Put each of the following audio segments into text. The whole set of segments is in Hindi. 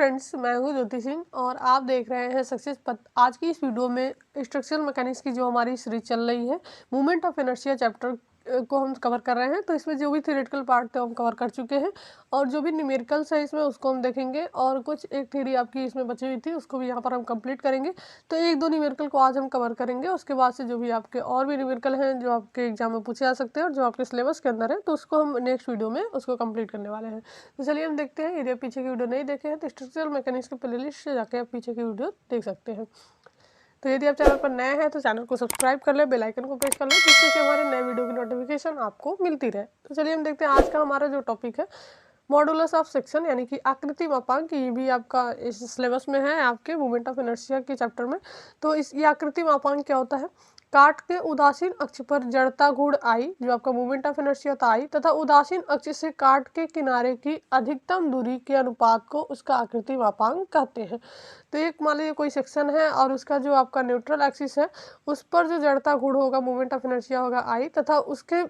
फ्रेंड्स, मैं हूं ज्योति सिंह और आप देख रहे हैं सक्सेस पथ। आज की इस वीडियो में स्ट्रक्चरल मैकेनिक्स की जो हमारी सीरीज चल रही है, मूवमेंट ऑफ इनर्शिया चैप्टर को हम कवर कर रहे हैं। तो इसमें जो भी थ्योरेटिकल पार्ट थे हम कवर कर चुके हैं और जो भी न्यूमेरिकल्स है इसमें उसको हम देखेंगे और कुछ एक थ्योरी आपकी इसमें बची हुई थी उसको भी यहाँ पर हम कंप्लीट करेंगे। तो एक दो न्यूमेरिकल को आज हम कवर करेंगे, उसके बाद से जो भी आपके और भी न्यूमेरिकल हैं जो आपके एग्जाम में पूछे जा सकते हैं और जो आपके सिलेबस के अंदर है तो उसको हम नेक्स्ट वीडियो में उसको कंप्लीट करने वाले हैं। तो चलिए हम देखते हैं। यदि आप पीछे की वीडियो नहीं देखे हैं तो स्ट्रक्चरल मैकेनिक्स के प्लेलिस्ट से जाकर आप पीछे की वीडियो देख सकते हैं। तो यदि आप चैनल पर नए हैं तो चैनल को सब्सक्राइब कर ले, बेल आइकन को प्रेस कर ले जिससे कि हमारे नए वीडियो की नोटिफिकेशन आपको मिलती रहे। तो चलिए हम देखते हैं आज का हमारा जो टॉपिक है मॉडुलस ऑफ सेक्शन यानी कि आकृति मापांक। ये भी आपका इस सिलेबस में है आपके मूवमेंट ऑफ इनर्शिया के चैप्टर में। तो इस ये आकृति मापांक क्या होता है? काट के उदासीन अक्ष पर जड़ता गुण आई जो आपका मूवमेंट ऑफ इनर्शिया था आई तथा उदासीन अक्ष से काट के किनारे की अधिकतम दूरी के अनुपात को उसका आकृति मापांक कहते हैं। तो एक मान लीजिए कोई सेक्शन है और उसका जो आपका न्यूट्रल एक्सिस है उस पर जो जड़ता गुण होगा मूवमेंट ऑफ इनर्शिया होगा आई तथा उसके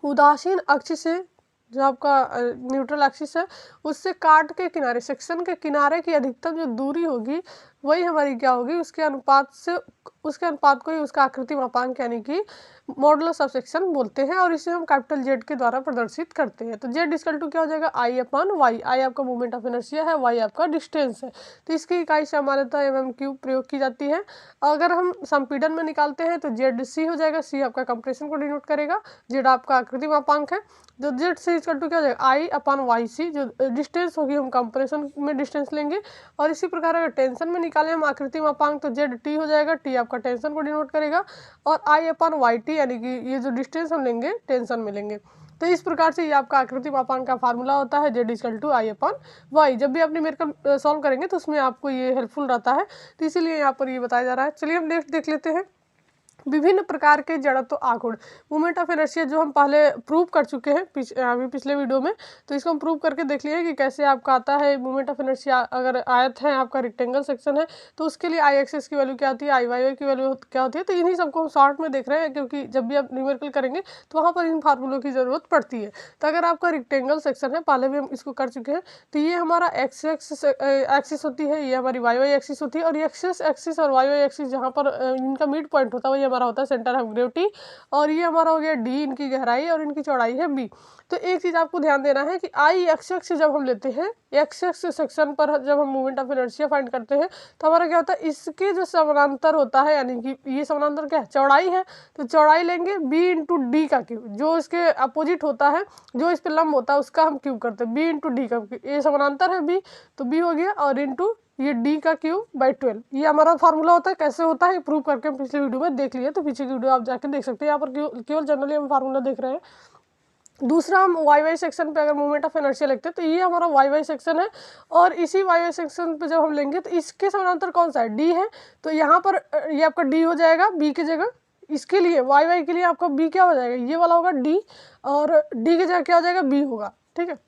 उदासीन अक्ष से जो आपका न्यूट्रल एक्सिस है उससे काट के किनारे सेक्शन के किनारे की अधिकतम जो दूरी होगी वही हमारी क्या होगी, उसके अनुपात को ही उसका आकृति मापांक यानी कि मॉडुलस ऑफ सेक्शन बोलते हैं और इसे हम कैपिटल जेड के द्वारा प्रदर्शित करते हैं। तो जेड इक्वल टू क्या हो जाएगा, आई अपॉन वाई। आई आपका मूवमेंट ऑफ इनर्शिया है, वाई आपका डिस्टेंस है। तो इसकी इकाई सामान्यतः एमएम क्यूब प्रयोग की जाती है। अगर हम संपीड़न में निकालते हैं तो जेड सी हो जाएगा। सी आपका कंप्रेशन को डिनोट करेगा, जेड आपका आकृति मापांक है। तो जेड सी इक्वल टू क्या हो जाएगा, आई अपॉन वाई सी। जो डिस्टेंस होगी हम कंप्रेशन में डिस्टेंस लेंगे और इसी प्रकार अगर टेंशन में निकालें हम आकृति मापांक तो जेड टी हो जाएगा। टी आपका टेंशन को डिनोट करेगा और आई अपॉन वाई टी यानी कि ये जो डिस्टेंस हम लेंगे टेंशन में लेंगे। तो इस प्रकार से ये आपका आकृति मापांक का फार्मूला होता है Z equal to I upon Y. जब भी आप न्यूमेरिकल सॉल्व करेंगे तो उसमें आपको ये हेल्पफुल रहता है, तो इसीलिए यहाँ पर ये बताया जा रहा है। चलिए हम नेक्स्ट देख लेते हैं विभिन्न प्रकार के जड़त्व आघूर्ण। मूवमेंट ऑफ इनर्शिया जो हम पहले प्रूव कर चुके हैं अभी पिछले वीडियो में, तो इसको हम प्रूव करके देख लिए कि कैसे आपका आता है मूवमेंट ऑफ इनर्शिया। अगर आयत है आपका रेक्टेंगल सेक्शन है तो उसके लिए आई एक्सिस की वैल्यू क्या होती है, आई वाई की वैल्यू क्या होती है। तो इन्हीं सबको हम शॉर्ट में देख रहे हैं क्योंकि जब भी आप न्यूमेरिकल करेंगे तो वहाँ पर इन फार्मूलों की जरूरत पड़ती है। तो अगर आपका रेक्टेंगल सेक्शन है, पहले भी हम इसको कर चुके हैं, तो ये हमारा एक्स एक्सिस होती है, ये हमारी वाई वाई एक्सिस होती है और एक्स एक्सिस और वाई वाई एक्सिस जहाँ पर इनका मिड पॉइंट होता है वही हमारा होता है सेंटर ऑफ ग्रेविटी। और ये हमारा हो गया डी, इनकी गहराई और इनकी चौड़ाई है बी। तो एक चीज आपको ध्यान देना है कि आई एक्स एक्स जब हम लेते हैं, एक्स एक्स सेक्शन पर जब हम मूवमेंट ऑफ इनर्शिया फाइंड करते हैं तो हमारा क्या होता है, इसके जो समानांतर होता है यानी कि ये समानांतर क्या है, चौड़ाई है। तो चौड़ाई लेंगे बी इंटू डी का क्यूब, जो इसके अपोजिट होता है जो इस पे लंब होता है उसका हम क्यूब करते हैं, बी इंटू डी का। ये समानांतर है बी तो बी हो गया और इंटू ये d का क्यूब बाई 12। ये हमारा फार्मूला होता है। कैसे होता है प्रूव करके हम पिछले वीडियो में देख लिए, तो पीछे की वीडियो आप जाके देख सकते हैं। यहाँ पर केवल जनरली हम फार्मूला देख रहे हैं। दूसरा हम वाई वाई सेक्शन पे अगर मूवमेंट ऑफ इनर्शिया लिखते हैं तो ये हमारा वाई वाई सेक्शन है और इसी वाई वाई सेक्शन पे जब हम लेंगे तो इसके समानांतर कौन सा है, डी है। तो यहाँ पर ये आपका डी हो जाएगा बी की जगह। इसके लिए वाई वाई के लिए आपका बी क्या हो जाएगा, ये वाला होगा डी और डी की जगह क्या हो जाएगा, बी होगा। ठीक है,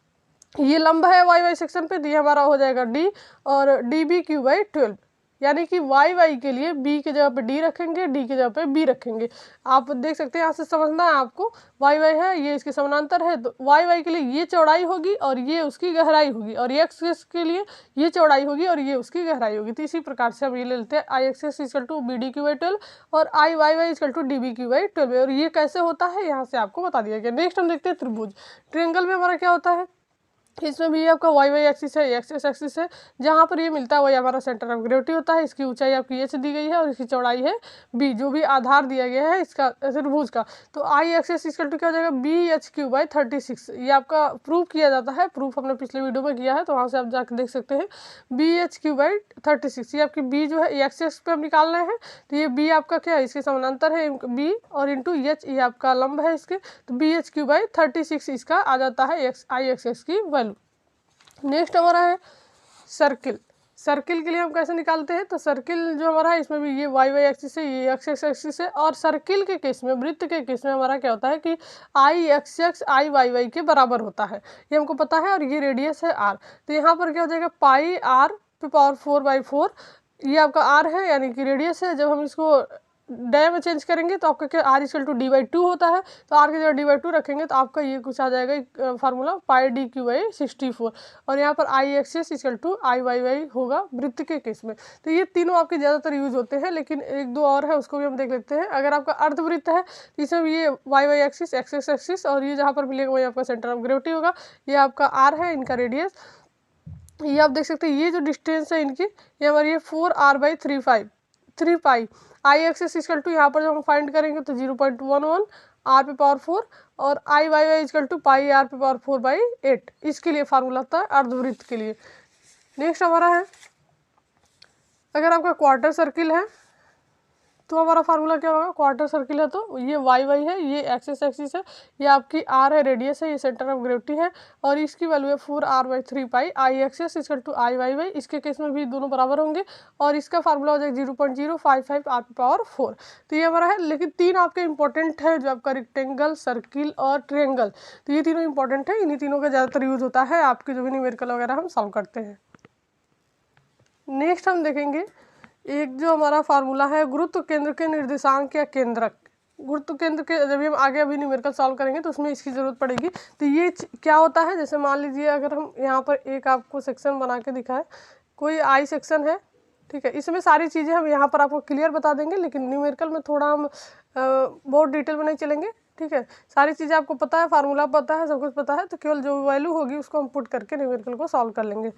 ये लंब है वाई वाई सेक्शन पे, ये हमारा हो जाएगा डी और डी बी क्यू बाई 12। यानी कि वाई वाई के लिए बी की जगह पे डी रखेंगे, डी की जगह पे बी रखेंगे। आप देख सकते हैं, यहाँ से समझना है आपको। वाई वाई है, ये इसके समानांतर है, तो वाई वाई के लिए ये चौड़ाई होगी और ये उसकी गहराई होगी और एक्स के लिए ये चौड़ाई होगी और ये उसकी गहराई होगी। तो इसी प्रकार से हम ये ले लेते हैं I X X equal to B D Q by 12 और I Y Y equal to D B Q by 12। और ये कैसे होता है यहाँ से आपको बता दिया गया। नेक्स्ट हम देखते हैं त्रिभुज। ट्रायंगल में हमारा क्या होता है, इसमें भी आपका वाई वाई एक्सिस है, एक्स एक्सिस है, जहाँ पर ये मिलता है वही हमारा सेंटर ऑफ ग्रेविटी होता है। इसकी ऊंचाई आपकी एच दी गई है और इसकी चौड़ाई है बी, जो भी आधार दिया गया है इसका त्रिभुज का। तो आई एक्सिस इक्वल टू क्या हो जाएगा, बी एच क्यू बाई 36। ये आपका प्रूफ किया जाता है, प्रूफ हमने पिछले वीडियो में किया है तो वहाँ से आप जाकर देख सकते हैं। बी एच क्यू बाई 36 ये आपकी बी जो है एक्स एक्स पे हम निकाल रहे हैं। तो ये बी आपका क्या है, इसके समानांतर है बी और इंटू एच, ये आपका लंब है इसके। तो बी एच क्यू बाई 36 इसका आ जाता है एक्स आई एक्स एक्स की वैल्यू। नेक्स्ट हमारा है सर्किल। सर्किल के लिए हम कैसे निकालते हैं, तो सर्किल जो हमारा है इसमें भी ये वाई वाई एक्सिस है, ये एक्स एक्स एक्सिस है। और सर्किल के केस में, वृत्त के केस में हमारा क्या होता है कि आई एक्स एक्स आई वाई वाई के बराबर होता है, ये हमको पता है। और ये रेडियस है आर, तो यहाँ पर क्या हो जाएगा पाई आर पे पावर 4/4। ये आपका आर है यानी कि रेडियस है। जब हम इसको डे में चेंज करेंगे तो आपका क्या आर इक्वल टू डी/2 होता है, तो आर की जगह डी/2 रखेंगे तो आपका ये कुछ आ जाएगा फार्मूला पाई डी/64। और यहाँ पर I axis equal to I Y होगा वृत्त के केस में। तो ये तीनों आपके ज़्यादातर यूज होते हैं, लेकिन एक दो और है उसको भी हम देख लेते हैं। अगर आपका अर्धवृत्त है तो इसमें ये वाई एक्सिस एक्स एक्सिस और ये जहाँ पर मिलेगा वही आपका सेंटर ऑफ ग्रेविटी होगा। ये आपका आर है, इनका रेडियस ये आप देख सकते हैं। ये जो डिस्टेंस है इनकी ये हमारी 4r/3 पाई। आई एक्सिस इक्वल टू यहाँ पर जब हम फाइंड करेंगे तो 0.11 आर पे पावर 4 और I Y equal to pi R पे पावर 4/8। इसके लिए फार्मूला था अर्धवृत्त के लिए। नेक्स्ट हमारा है, अगर आपका क्वार्टर सर्किल है तो हमारा फार्मूला क्या होगा। क्वार्टर सर्किल है तो ये वाई है, ये एक्सिस एक्सिस है, ये आपकी आर है, रेडियस है, ये सेंटर ऑफ ग्रेविटी है और इसकी वैल्यू है 4r/3 पाई। I axis equal to I Y. इसके केस में भी दोनों बराबर होंगे और इसका फार्मूला हो जाएगा 0.055 आर पे पावर 4। तो ये हमारा है। लेकिन तीन आपके इंपॉर्टेंट है जो आपका रेक्टेंगल, सर्किल और ट्रिएंगल, तो ये तीनों इंपॉर्टेंट है। इन्हीं तीनों का ज़्यादातर यूज होता है आपके जो भी न्यूमेरिकल वगैरह हम सॉल्व करते हैं। नेक्स्ट हम देखेंगे एक जो हमारा फार्मूला है गुरुत्व केंद्र के निर्देशांक या केंद्रक। गुरुत्व केंद्र के जब भी हम आगे अभी न्यूमेरिकल सॉल्व करेंगे तो उसमें इसकी ज़रूरत पड़ेगी। तो ये क्या होता है, जैसे मान लीजिए अगर हम यहाँ पर एक आपको सेक्शन बना के दिखाए, कोई आई सेक्शन है, ठीक है, इसमें सारी चीज़ें हम यहाँ पर आपको क्लियर बता देंगे, लेकिन न्यूमेरिकल में थोड़ा हम बहुत डिटेल में नहीं चलेंगे। ठीक है, सारी चीज़ें आपको पता है, फार्मूला पता है, सब कुछ पता है, तो केवल जो वैल्यू होगी उसको हम पुट करके न्यूमेरिकल को सॉल्व कर लेंगे।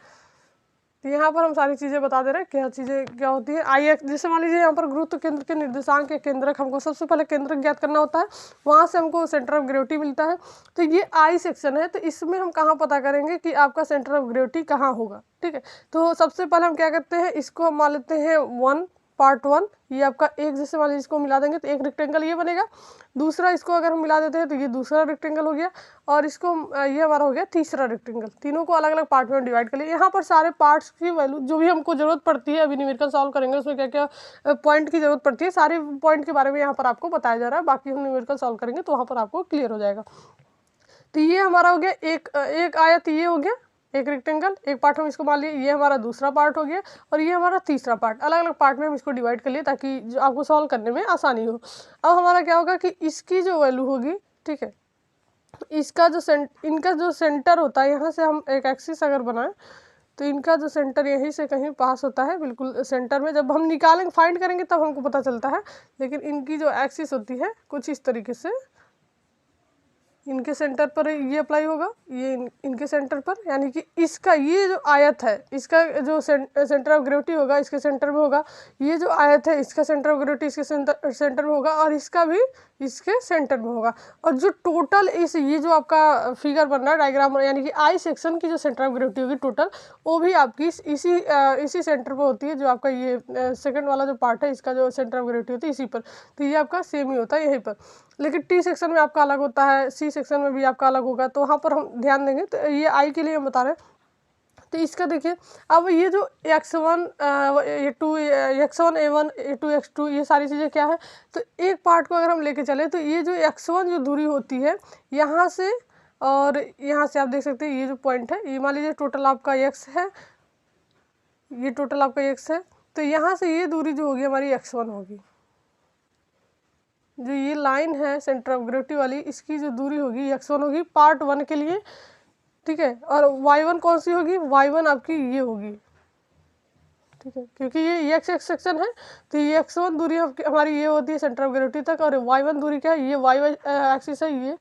तो यहाँ पर हम सारी चीज़ें बता दे रहे हैं क्या चीज़ें क्या होती है। आई एक्स, जैसे मान लीजिए यहाँ पर गुरुत्व केंद्र के निर्देशांक के केंद्रक, हमको सबसे पहले केंद्रक ज्ञात करना होता है, वहाँ से हमको सेंटर ऑफ ग्रेविटी मिलता है। तो ये आई सेक्शन है, तो इसमें हम कहाँ पता करेंगे कि आपका सेंटर ऑफ ग्रेविटी कहाँ होगा। ठीक है, तो सबसे पहले हम क्या करते हैं, इसको हम मान लेते हैं पार्ट 1। ये आपका एक, जैसे मान लीजिए इसको मिला देंगे तो एक रेक्टेंगल ये बनेगा। दूसरा इसको अगर हम मिला देते हैं तो ये दूसरा रेक्टेंगल हो गया और इसको ये हमारा हो गया तीसरा रेक्टेंगल। तीनों को अलग अलग पार्ट में डिवाइड कर लिया। यहाँ पर सारे पार्ट्स की वैल्यू जो भी हमको जरूरत पड़ती है, अभी न्यूमेरिकल सॉल्व करेंगे उसमें क्या क्या पॉइंट की जरूरत पड़ती है, सारे पॉइंट के बारे में यहाँ पर आपको बताया जा रहा है। बाकी हम न्यूमेरिकल सॉल्व करेंगे तो वहाँ पर आपको क्लियर हो जाएगा। तो ये हमारा हो गया एक आयत, ये हो गया एक रेक्टेंगल, एक पार्ट हम इसको मान लिए, ये हमारा दूसरा पार्ट हो गया और ये हमारा तीसरा पार्ट। अलग अलग पार्ट में हम इसको डिवाइड कर लिए ताकि जो आपको सॉल्व करने में आसानी हो। अब हमारा क्या होगा कि इसकी जो वैल्यू होगी, ठीक है, इसका जो इनका जो सेंटर होता है, यहाँ से हम एक एक्सिस अगर बनाएं तो इनका जो सेंटर यहीं से कहीं पास होता है, बिल्कुल सेंटर में। जब हम निकालेंगे फाइंड करेंगे तब हमको पता चलता है, लेकिन इनकी जो एक्सिस होती है कुछ इस तरीके से इनके सेंटर पर ये अप्लाई होगा, ये इनके सेंटर पर, यानी कि इसका ये जो आयत है इसका जो सेंटर ऑफ ग्रेविटी होगा इसके सेंटर में होगा। ये जो आयत है इसका सेंटर ऑफ ग्रेविटी इसके सेंटर में होगा और इसका भी इसके सेंटर में होगा। और जो टोटल ये जो आपका फिगर बन रहा है डायग्राम, यानी कि आई सेक्शन की जो सेंटर ऑफ ग्रेविटी होगी टोटल, वो भी आपकी इसी सेंटर पर होती है। जो आपका ये सेकंड वाला जो पार्ट है इसका जो सेंटर ऑफ ग्रेविटी होती है इसी पर, तो ये आपका सेम ही होता है यहीं पर। लेकिन टी सेक्शन में आपका अलग होता है, सी सेक्शन में भी आपका अलग होगा, तो वहाँ पर हम ध्यान देंगे। तो ये आई के लिए हम बता रहे हैं। तो इसका देखिए, अब ये जो x1 A2 A1 A2 x2 ये सारी चीज़ें क्या है, तो एक पार्ट को अगर हम लेके चले तो ये जो x1 जो दूरी होती है यहाँ से और यहाँ से, आप देख सकते हैं ये जो पॉइंट है, ये मान लीजिए टोटल आपका x है, ये टोटल आपका x है, तो यहाँ से ये दूरी जो होगी हमारी x1 होगी। जो ये लाइन है सेंटर ऑफ ग्रेविटी वाली, इसकी जो दूरी होगी x1 होगी पार्ट 1 के लिए। ठीक है, और y1 कौन सी होगी, y1 आपकी ये होगी। ठीक है, क्योंकि ये x सेक्शन है तो ये x1 दूरी हमारी ये होती है सेंटर ऑफ ग्रेविटी तक, और y1 दूरी क्या है, ये y एक्सिस है,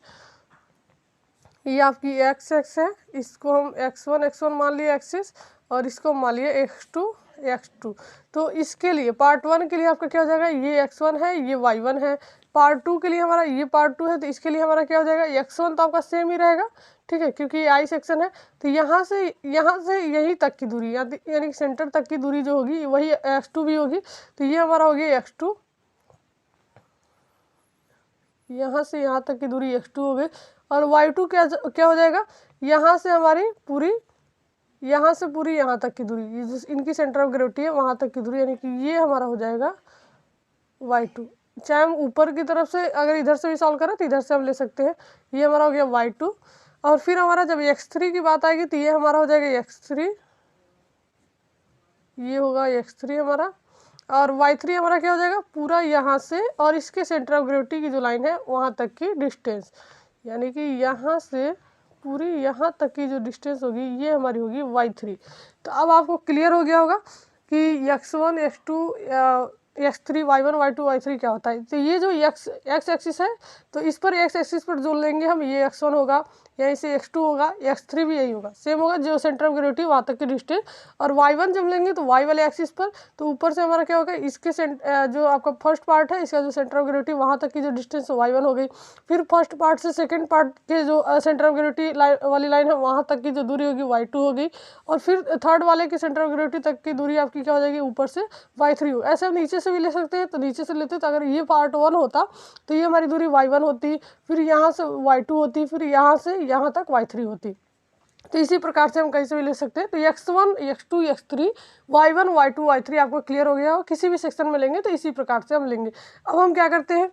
ये आपकी x एक्स है। इसको हम x1 मान लिए एक्सिस और इसको मान लिए x2। तो इसके लिए पार्ट 1 के लिए आपका क्या हो जाएगा, ये x1 है, ये y1 है। पार्ट 2 के लिए हमारा ये पार्ट 2 है, तो इसके लिए हमारा क्या हो जाएगा, x1 तो आपका सेम ही रहेगा। ठीक है, क्योंकि ये आई सेक्शन है, तो यहाँ से यहीं तक की दूरी यानी सेंटर तक की दूरी जो होगी वही x2 भी होगी। तो ये हमारा हो गया x2, यहाँ से यहाँ तक की दूरी x2 हो गई। और y2 क्या हो जाएगा, यहाँ से हमारी पूरी यहाँ से पूरी यहाँ तक की दूरी, ये जो इनकी सेंटर ऑफ ग्रेविटी है वहाँ तक की दूरी, यानी कि ये हमारा हो जाएगा y2। चाहे हम ऊपर की तरफ से अगर इधर से भी सॉल्व करें तो इधर से हम ले सकते हैं। ये हमारा हो गया y2। और फिर हमारा जब x3 की बात आएगी तो ये हमारा हो जाएगा x3, ये होगा x3 हमारा। और y3 हमारा क्या हो जाएगा, पूरा यहाँ से और इसके सेंटर ऑफ ग्रेविटी की जो लाइन है वहाँ तक की डिस्टेंस, यानी कि यहाँ से पूरी यहाँ तक की जो डिस्टेंस होगी ये हमारी होगी y3। तो अब आपको क्लियर हो गया होगा कि x1 x2 x3 y1 y2 y3 क्या होता है। तो ये जो x एक्सिस है, तो इस पर x एक्सिस पर जोड़ लेंगे हम, ये x1 होगा, यहीं से x2 होगा, x3 भी यही होगा, सेम होगा जो सेंटर ऑफ ग्रेविटी वहाँ तक की डिस्टेंस। और y1 जब लेंगे तो y वाले एक्सिस पर, तो ऊपर से हमारा क्या होगा, इसके जो आपका फर्स्ट पार्ट है इसका जो सेंटर ऑफ ग्रेविटी वहाँ तक की जो डिस्टेंस y1 हो गई। फिर फर्स्ट पार्ट से सेकेंड पार्ट के जो सेंटर ऑफ ग्रेविटी वाली लाइन है वहाँ तक की जो दूरी होगी y2 हो गई। और फिर थर्ड वाले के सेंटर ऑफ ग्रेविटी तक की दूरी आपकी क्या हो जाएगी, ऊपर से y3 हो। ऐसे हम नीचे से भी ले सकते हैं, तो नीचे से लेते तो अगर ये पार्ट 1 होता तो ये हमारी दूरी y1 होती, फिर यहाँ से y2 होती, फिर यहाँ से यहाँ तक y3 होती। तो इसी प्रकार से हम कहीं से भी ले सकते हैं। तो x1 x2 x3 y1 y2 y3 आपको क्लियर हो गया हो, किसी भी सेक्शन में लेंगे तो इसी प्रकार से हम लेंगे। अब हम क्या करते हैं,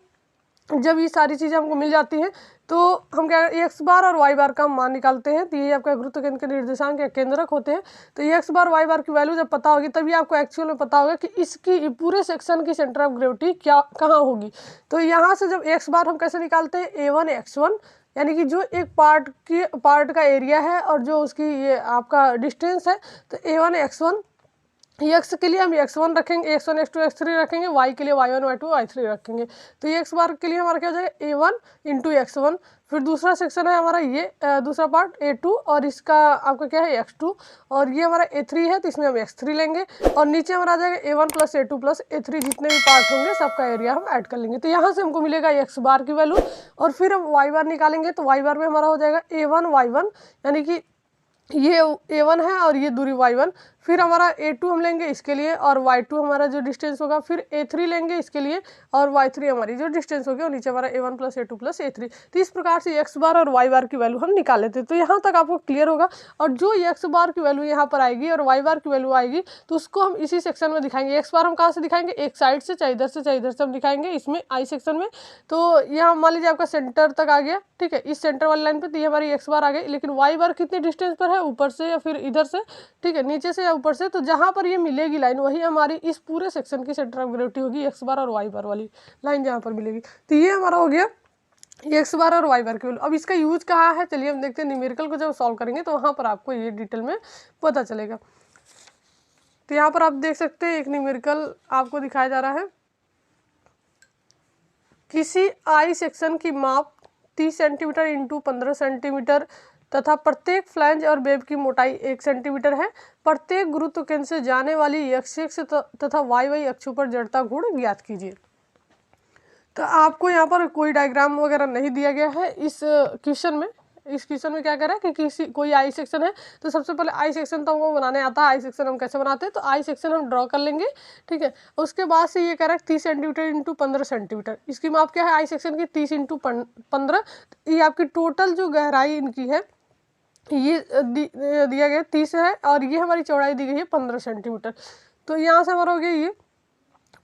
जब ये सारी चीज़ें हमको मिल जाती हैं तो हम क्या एक्स बार और वाई बार का हम मान निकालते हैं। तो ये आपका गुरुत्व केंद्र के निर्देशांक या केंद्रक होते हैं। तो ये एक्स बार वाई बार की वैल्यू जब पता होगी तभी आपको एक्चुअल में पता होगा कि इसकी पूरे सेक्शन की सेंटर ऑफ ग्रेविटी क्या कहाँ होगी। तो यहाँ से जब एक्स बार हम कैसे निकालते हैं, A1 x1, यानी कि जो एक पार्ट का एरिया है और जो उसकी ये आपका डिस्टेंस है। तो A1 x1, एक्स के लिए हम x1 रखेंगे, x1 x2 x3 रखेंगे, y के लिए y1 y2 y3 रखेंगे। तो ये x बार के लिए हमारा क्या हो जाएगा, A1 इंटू x1। फिर दूसरा सेक्शन है हमारा ये दूसरा पार्ट A2 और इसका आपका क्या है x2, और ये हमारा A3 है तो इसमें हम x3 लेंगे। और नीचे हमारा आ जाएगा A1 plus A2 plus A3, जितने भी पार्ट होंगे सबका एरिया हम ऐड कर लेंगे। तो यहाँ से हमको मिलेगा x बार की वैल्यू। और फिर हम y बार निकालेंगे तो y बार में हमारा हो जाएगा A1 y1, यानी कि ये A1 है और ये दूरी y1। फिर हमारा A2 हम लेंगे इसके लिए और y2 हमारा जो डिस्टेंस होगा। फिर A3 लेंगे इसके लिए और y3 हमारी जो डिस्टेंस होगी, और नीचे हमारा A1 plus A2 plus A3। तो इस प्रकार से x बार और y बार की वैल्यू हम निकाल लेते हैं। तो यहाँ तक आपको क्लियर होगा। और जो x बार की वैल्यू यहाँ पर आएगी और y बार की वैल्यू आएगी तो उसको हम इसी सेक्शन में दिखाएंगे। x बार हम कहाँ से दिखाएंगे, एक साइड से, चाहे इधर से हम दिखाएंगे इसमें I सेक्शन में। तो यहाँ मान लीजिए आपका सेंटर तक आ गया, ठीक है, इस सेंटर वाली लाइन पे, तो ये हमारी x बार आ गई। लेकिन y बार कितने डिस्टेंस पर है, ऊपर से या फिर इधर से, ठीक है, नीचे से या ऊपर से। तो जहाँ पर ये मिलेगी लाइन वही हमारी इस पूरे सेक्शन की सेंटर ऑफ ग्रेविटी होगी, x बार और y बार वाली लाइन जहाँ पर मिलेगी। तो ये हमारा हो गया एक्स बार और वाई बार की वैल्यू। अब इसका यूज कहाँ है, चलिए हम देखते हैं। न्यूमेरिकल को जब सॉल्व करेंगे तो वहाँ पर आपको ये डिटेल में पता चलेगा। तो यहाँ पर आप देख सकते हैं एक न्यूमेरिकल आपको दिखाया जा रहा है। किसी आई सेक्शन की माप 30 सेंटीमीटर इंटू 15 सेंटीमीटर तथा प्रत्येक फ्लैंज और वेब की मोटाई 1 सेंटीमीटर है। प्रत्येक गुरुत्व केंद्र से जाने वाली एक्स एक्स तथा वाई वाई अक्षों पर जड़ता गुण ज्ञात कीजिए। तो आपको यहाँ पर कोई डायग्राम वगैरह नहीं दिया गया है इस क्वेश्चन में। इस क्वेश्चन में क्या कह रहा है कि कोई आई सेक्शन है, तो सबसे पहले आई सेक्शन तो हमको बनाने आता है। आई सेक्शन हम कैसे बनाते हैं, तो आई सेक्शन हम ड्रॉ कर लेंगे, ठीक है। उसके बाद से ये कह रहा है 30 सेंटीमीटर इंटू 15 सेंटीमीटर। इसकी माप क्या है आई सेक्शन की, 30 इंटू 15। ये आपकी टोटल जो गहराई इनकी है ये दिया गया 30 है, और ये हमारी चौड़ाई दी गई है 15 सेंटीमीटर। तो यहाँ से हमारा हो गया ये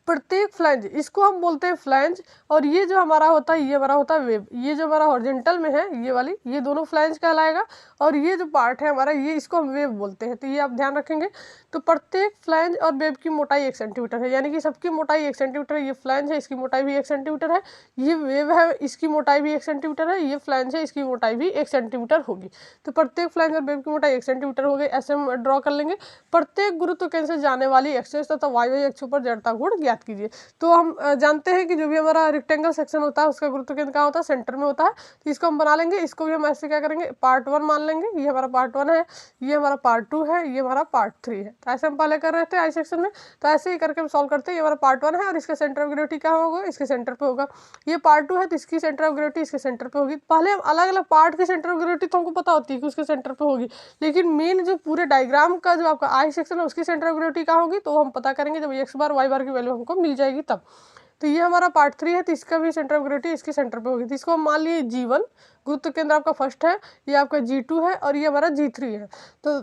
प्रत्येक फ्लैंज, इसको हम बोलते हैं फ्लैंज। और ये जो हमारा होता है ये हमारा होता है वेब। ये जो हमारा हॉरिजॉन्टल में है ये वाली, ये दोनों फ्लैंज कहलाएगा। और ये जो पार्ट है हमारा ये, इसको हम वेब बोलते हैं। तो ये आप ध्यान रखेंगे। तो प्रत्येक फ्लैंज और वेब की मोटाई 1 सेंटीमीटर है, यानी कि सबकी मोटाई 1 सेंटीमीटर है। ये फ्लैंज है, इसकी मोटाई भी 1 सेंटीमीटर है। ये वेब है, इसकी मोटाई भी 1 सेंटीमीटर है। ये फ्लैंज है, इसकी मोटाई भी 1 सेंटीमीटर होगी। तो प्रत्येक फ्लैंज और वेब की मोटाई 1 सेंटीमीटर हो गई। ऐसे हम ड्रॉ कर लेंगे। प्रत्येक गुरुत्व केंद्र से जाने वाली एक्स तथा वाई वाई अक्षों पर जड़ता गुण ज्ञात कीजिए। तो हम जानते हैं कि जो भी हमारा रेक्टेंगल सेक्शन होता है उसका गुरुत्व केंद्र कहाँ होता है, सेंटर में होता है। तो इसको हम बना लेंगे। इसको भी हम ऐसे क्या करेंगे, पार्ट 1 मान लेंगे। ये हमारा पार्ट 1 है, ये हमारा पार्ट 2 है, ये हमारा पार्ट 3 है। तो ऐसे हम पहले कर रहे थे आई सेक्शन में। तो ऐसे ही करके हम सॉल्व करते हैं। ये हमारा पार्ट 1 है और इसका सेंटर ऑफ ग्रेविटी कहाँ होगा, इसके सेंटर पे होगा। ये पार्ट 2 है तो इसकी सेंटर ऑफ ग्रेविटी इसके सेंटर पे होगी। पहले हम अलग अलग पार्ट की सेंटर ऑफ ग्रेविटी तो हमको पता होती है कि उसके सेंटर पे होगी, लेकिन मेन जो पूरे डायग्राम का जो आपका आई सेक्शन है उसकी सेंटर ऑफ ग्रेविटी कहाँ होगी तो हम पता करेंगे जब एक्स बार वाई बार की वैल्यू हमको मिल जाएगी तब। तो ये हमारा पार्ट 3 है, तो इसका भी सेंटर ऑफ ग्रेविटी इसके सेंटर पे होगी। तो इसको हम मान लिए G1 गुरुत्व केंद्र आपका फर्स्ट है, ये आपका G2 है और ये हमारा G3 है। तो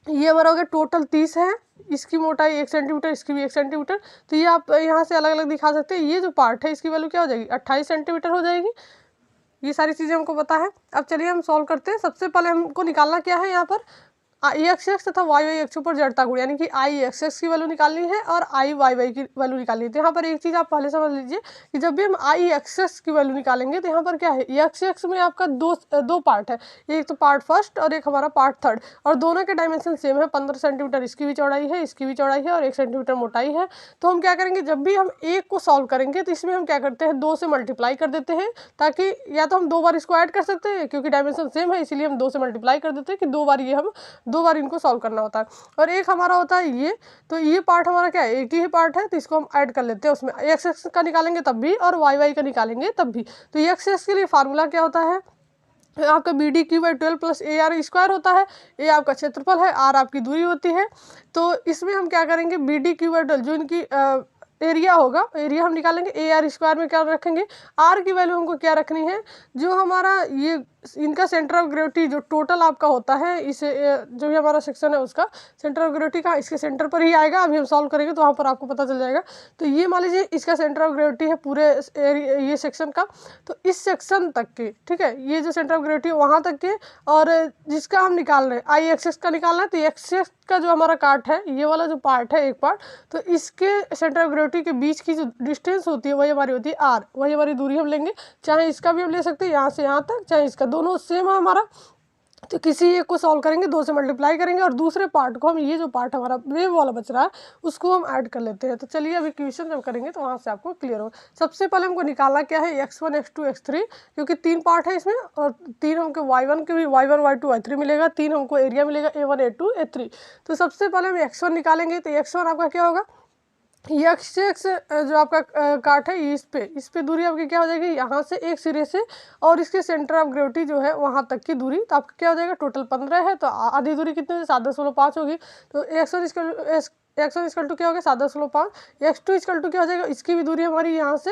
ये हमारा हो गया टोटल 30 है। इसकी मोटाई 1 सेंटीमीटर, इसकी भी 1 सेंटीमीटर। तो ये आप यहाँ से अलग अलग दिखा सकते हैं। ये जो पार्ट है इसकी वैल्यू क्या हो जाएगी, 28 सेंटीमीटर हो जाएगी। ये सारी चीज़ें हमको पता है। अब चलिए हम सॉल्व करते हैं। सबसे पहले हमको निकालना क्या है, यहाँ पर एक्स एक्स तथा वाई वाई एक्स पर जड़ता गुण, यानी कि आई एक्स एक्स की वैल्यू निकालनी है और आई वाई वाई की वैल्यू निकालनी है। तो यहाँ पर एक चीज़ आप पहले समझ लीजिए कि जब भी हम आई एक्स एक्स की वैल्यू निकालेंगे तो यहाँ पर क्या है, एक्स एक्स में आपका दो पार्ट है, एक तो पार्ट फर्स्ट और एक हमारा पार्ट थर्ड, और दोनों के डायमेंशन सेम है। 15 सेंटीमीटर इसकी भी चौड़ाई है, इसकी भी चौड़ाई है और 1 सेंटीमीटर मोटाई है। तो हम क्या करेंगे, जब भी हम एक को सॉल्व करेंगे तो इसमें हम क्या करते हैं, 2 से मल्टीप्लाई कर देते हैं, ताकि या तो हम 2 बार इसको ऐड कर सकते हैं क्योंकि डायमेंशन सेम है, इसीलिए हम 2 से मल्टीप्लाई कर देते हैं कि 2 बार ये हम 2 बार इनको सॉल्व करना होता है। और एक हमारा होता है ये, तो ये पार्ट हमारा क्या है, एक ही पार्ट है, तो इसको हम ऐड कर लेते हैं। उसमें एक्स एक्स का निकालेंगे तब भी और वाई वाई का निकालेंगे तब भी। तो एक्स एक्स के लिए फार्मूला क्या होता है, आपका B D Q by 12 plus A R square होता है। ए आपका क्षेत्रफल है, आर आपकी दूरी होती है। तो इसमें हम क्या करेंगे, बी डी क्यू बाई 12 जो इनकी एरिया होगा, एरिया हम निकालेंगे। ए आर स्क्वायर में क्या रखेंगे, आर की वैल्यू हमको क्या रखनी है, जो हमारा ये इनका सेंटर ऑफ ग्रेविटी जो टोटल आपका होता है, इसे जो भी हमारा सेक्शन है उसका सेंटर ऑफ ग्रेविटी का इसके सेंटर पर ही आएगा। अभी हम सॉल्व करेंगे तो वहाँ पर आपको पता चल जाएगा। तो ये मान लीजिए इसका सेंटर ऑफ ग्रेविटी है पूरे ये सेक्शन का, तो इस सेक्शन तक के, ठीक है, ये जो सेंटर ऑफ ग्रेविटी है वहाँ तक के, और जिसका हम निकाल रहे हैं आई एक्सेस का निकालना है, तो एक्सेस का जो हमारा काट है, ये वाला जो पार्ट है एक पार्ट, तो इसके सेंटर ऑफ ग्रेविटी के बीच की जो डिस्टेंस होती है वही हमारी होती है आर, वही हमारी दूरी हम लेंगे। चाहे इसका भी हम ले सकते हैं यहाँ से यहाँ तक, चाहे इसका, दोनों सेम है हमारा। तो किसी एक को सॉल्व करेंगे, 2 से मल्टीप्लाई करेंगे और दूसरे पार्ट को हम, ये जो पार्ट हमारा वेव वाला बच रहा है उसको हम ऐड कर लेते हैं। तो चलिए अभी क्वेश्चन जब करेंगे तो वहाँ से आपको क्लियर हो। सबसे पहले हमको निकालना क्या है, x1 x2 x3, क्योंकि 3 पार्ट है इसमें, और 3 हमको y1 के भी y1 y2 y3 मिलेगा, 3 हमको एरिया मिलेगा a1 a2 a3। तो सबसे पहले हम x1 निकालेंगे। तो x1 आपका क्या होगा, एक्स एक्स जो आपका काट है इस पे दूरी आपकी क्या हो जाएगी, यहाँ से एक सिरे से और इसके सेंटर ऑफ ग्रेविटी जो है वहाँ तक की दूरी, तो आपका क्या हो जाएगा, टोटल 15 है, तो आधी दूरी कितनी, 7.5 होगी। तो x1 इक्वल टू क्या हो गया, 7.5। x2 इक्वल टू क्या हो जाएगा, इसकी भी दूरी हमारी यहाँ से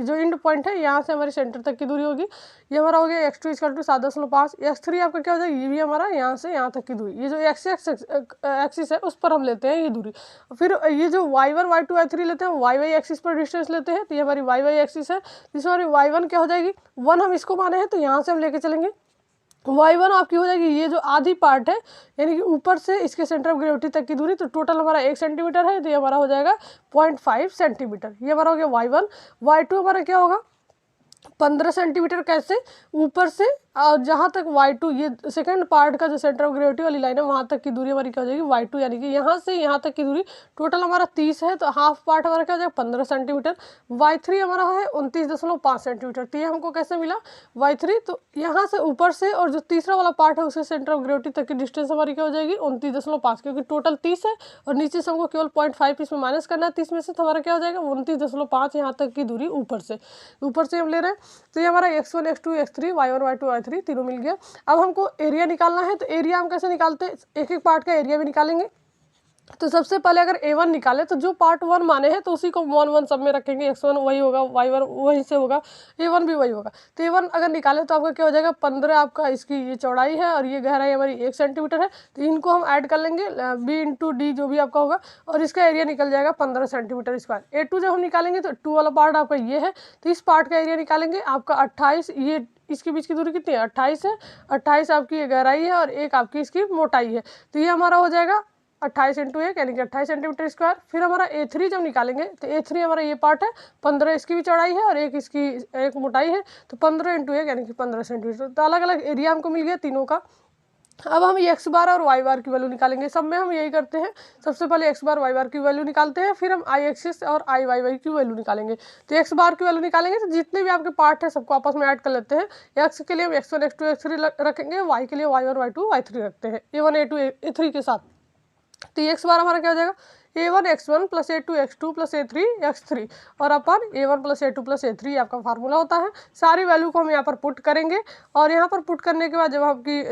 जो एंड पॉइंट है यहाँ से हमारी सेंटर तक की दूरी होगी, ये हमारा हो गया x2 इक्वल टू 7.5। x3 आपका क्या हो जाएगा, ये भी हमारा यहाँ से यहाँ तक की दूरी, ये जो एक्सिस है उस पर हम लेते हैं ये दूरी। फिर ये जो y1 y2 y3 लेते हैं, y y एक्सिस पर डिस्टेंस लेते हैं, तो ये हमारी y y एक्सिस है, जिसमें हमारी y1 क्या हो जाएगी, 1 हम इसको माने हैं, तो यहाँ से हम लेके चलेंगे। y1 आपकी हो जाएगी ये जो आधी पार्ट है, यानी कि ऊपर से इसके सेंटर ऑफ ग्रेविटी तक की दूरी, तो टोटल हमारा 1 सेंटीमीटर है, तो ये हमारा हो जाएगा 0.5 सेंटीमीटर। ये हमारा हो गया y1। y2 हमारा क्या होगा, 15 सेंटीमीटर, कैसे, ऊपर से और जहाँ तक y2 ये सेकंड पार्ट का जो सेंटर ऑफ ग्रेविटी वाली लाइन है वहाँ तक की दूरी हमारी क्या हो जाएगी y2, यानी कि यहाँ से यहाँ तक की दूरी टोटल हमारा 30 है, तो हाफ पार्ट हमारा क्या हो जाएगा 15 सेंटीमीटर। y3 हमारा है 29.5 सेंटीमीटर। तो ये हमको कैसे मिला y3, तो यहाँ से ऊपर से और जो तीसरा वाला पार्ट है उसके सेंटर ऑफ ग्रेविटी तक की डिस्टेंस हमारी क्या हो जाएगी 29.5, क्योंकि टोटल 30 है और नीचे से हमको केवल 0.5 इसमें माइनस करना है 30 में से, तो हमारा क्या हो जाएगा 29.5 यहाँ तक की दूरी ऊपर से हम ले रहे हैं। तो ये हमारा x1 x2 x3 y1 y2 y3 तीनों मिल गया। अब हमको एरिया निकालना है, तो एरिया हम कैसे निकालते हैं, एक एक पार्ट का एरिया भी निकालेंगे। तो सबसे पहले अगर a1 निकाले तो जो पार्ट 1 माने हैं तो उसी को 1 1 सब में रखेंगे, x1 वही होगा, y1 वहीं से होगा, a1 भी वही होगा। तो a1 अगर निकाले तो आपका क्या हो जाएगा 15 आपका इसकी ये चौड़ाई है और ये गहराई हमारी 1 सेंटीमीटर है, तो इनको हम ऐड कर लेंगे b इंटू डी जो भी आपका होगा, और इसका एरिया निकल जाएगा 15 सेंटीमीटर स्क्वायर। a2 जब हम निकालेंगे तो 2 वाला पार्ट आपका ये है, तो इस पार्ट का एरिया निकालेंगे आपका 28, ये इसके बीच की दूरी कितनी है 28 है, 28 आपकी ये गहराई है और 1 आपकी इसकी मोटाई है, तो ये हमारा हो जाएगा 28 इंटू 1 यानी कि 28 सेंटीमीटर स्क्वायर। फिर हमारा a3 जब निकालेंगे तो a3 हमारा ये पार्ट है, 15 इसकी भी चौड़ाई है और 1 इसकी 1 मोटाई है, तो 15 इंटू 1 यानी कि 15 सेंटीमीटर। तो अलग अलग एरिया हमको मिल गया तीनों का। अब हम x बार और y बार की वैल्यू निकालेंगे, सब में हम यही करते हैं, सबसे पहले x बार y बार की वैल्यू निकालते हैं, फिर हम i एक्सिस और i y y की वैल्यू निकालेंगे। तो x बार की वैल्यू निकालेंगे तो जितने भी आपके पार्ट है सबको आपस में ऐड कर लेते हैं। x के लिए हम x1 x2 x3 रखेंगे, y के लिए y1 y2 y3 रखते हैं, a1 a2 a3 के साथ। तो x बार हमारा क्या हो जाएगा a1 x1 plus a2 x2 plus a3 x3 और अपन a1 plus a2 plus a3 आपका फार्मूला होता है। सारी वैल्यू को हम यहाँ पर पुट करेंगे और यहाँ पर पुट करने के बाद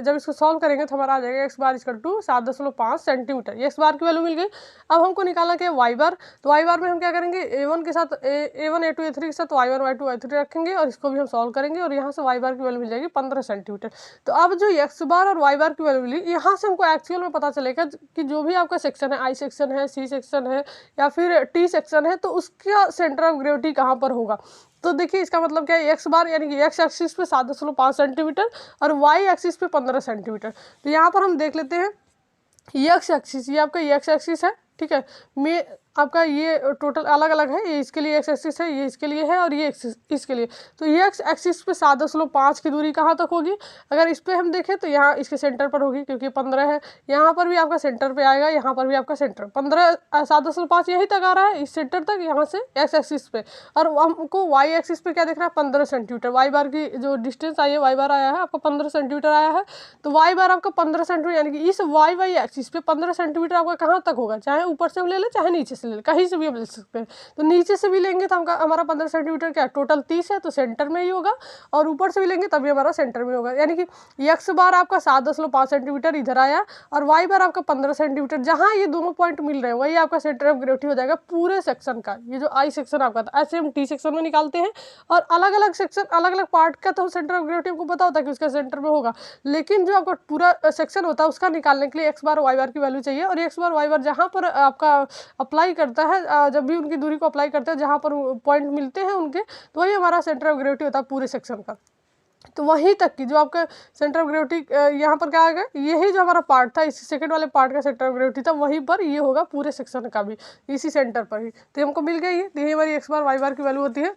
जब इसको सॉल्व करेंगे तो हमारा आ जाएगा x bar equal to 7.5 centimetre. ये x बार की वैल्यू मिल गई। अब हमको निकालना क्या है y बार, तो y बार में हम क्या करेंगे a1 के साथ a1 a2 a3 के साथ y1 y2 y3 रखेंगे और इसको भी हम सॉल्व करेंगे और यहाँ से y बार की वैल्यू मिल जाएगी 15 सेंटीमीटर। तो अब जो x बार और y बार की वैल्यू मिली, यहाँ से हमको एक्चुअल में पता चलेगा कि जो भी आपका सेक्शन है, I सेक्शन है, C सेक्शन है या फिर T सेक्शन है, तो उसका सेंटर ऑफ ग्रेविटी कहाँ पर होगा। तो देखिए इसका मतलब क्या है, x बार यानी कि x एक्सिस पे 7.5 सेंटीमीटर और y एक्सिस पे 15 सेंटीमीटर। तो यहाँ पर हम देख लेते हैं एक्स एक्सिस, ये आपका एक्स एक्सिस है, ठीक है। में आपका ये टोटल अलग अलग है, ये इसके लिए एक्स एक्सिस है, ये इसके लिए है, और ये इसके लिए। तो ये एक्स एक्सिस पे 7.5 की दूरी कहाँ तक होगी? अगर इस पे हम देखें तो यहाँ इसके सेंटर पर होगी, क्योंकि 15 है। यहाँ पर भी आपका सेंटर पे आएगा, यहाँ पर भी आपका सेंटर 15 7.5 यहीं तक आ रहा है, इस सेंटर तक, यहाँ से एक्स एक्सिस पे। और हमको वाई एक्सिस पे क्या दिख रहा है? 15 सेंटीमीटर। वाई बार की जो डिस्टेंस आई है, वाई बार आया है आपका 15 सेंटीमीटर आया है। तो वाई बार आपका 15 सेंटीमीटर, यानी कि इस वाई एक्सिस पे 15 सेंटीमीटर आपका कहाँ तक होगा? चाहे ऊपर से हम ले लें, चाहे नीचे से ले लें, कहीं से भी हम ले सकते हैं। तो नीचे से भी लेंगे तो हमारा 15 सेंटीमीटर क्या टोटल 30 है, तो सेंटर में ही होगा। और ऊपर से भी लेंगे तभी हमारा सेंटर में होगा, यानी कि एक्स बार आपका 7.5 सेंटीमीटर इधर आया, और वाई बार आपका 15 सेंटीमीटर। जहाँ ये दोनों पॉइंट मिल रहे हैं वही आपका सेंटर ऑफ ग्रेविटी हो जाएगा पूरे सेक्शन का। ये जो आई सेक्शन आपका था, ऐसे हम टी सेक्शन में निकालते हैं। और अलग अलग सेक्शन, अलग अलग पार्ट का तो सेंटर ऑफ ग्रेविटी हमको पता होता है कि उसका सेंटर में होगा, लेकिन जो आपका पूरा सेक्शन होता है उसका निकालने के लिए एक्स बार वाई बार की वैल्यू चाहिए। और एक्स बार वाई बार जहाँ पर आपका अप्लाई करता है, जब भी उनकी दूरी को अप्लाई करते हैं, जहाँ पर पॉइंट मिलते हैं उनके, तो वही हमारा सेंटर ऑफ ग्रेविटी होता है पूरे सेक्शन का। तो वहीं तक की जो आपका सेंटर ऑफ ग्रेविटी यहाँ पर क्या आ गया, यही जो हमारा पार्ट था, इसी सेकंड वाले पार्ट का सेंटर ऑफ ग्रेविटी था, वहीं पर ये होगा पूरे सेक्शन का भी, इसी सेंटर पर ही। तो हमको मिल गया ये, यही हमारी एक्स बार वाई बार की वैल्यू होती है।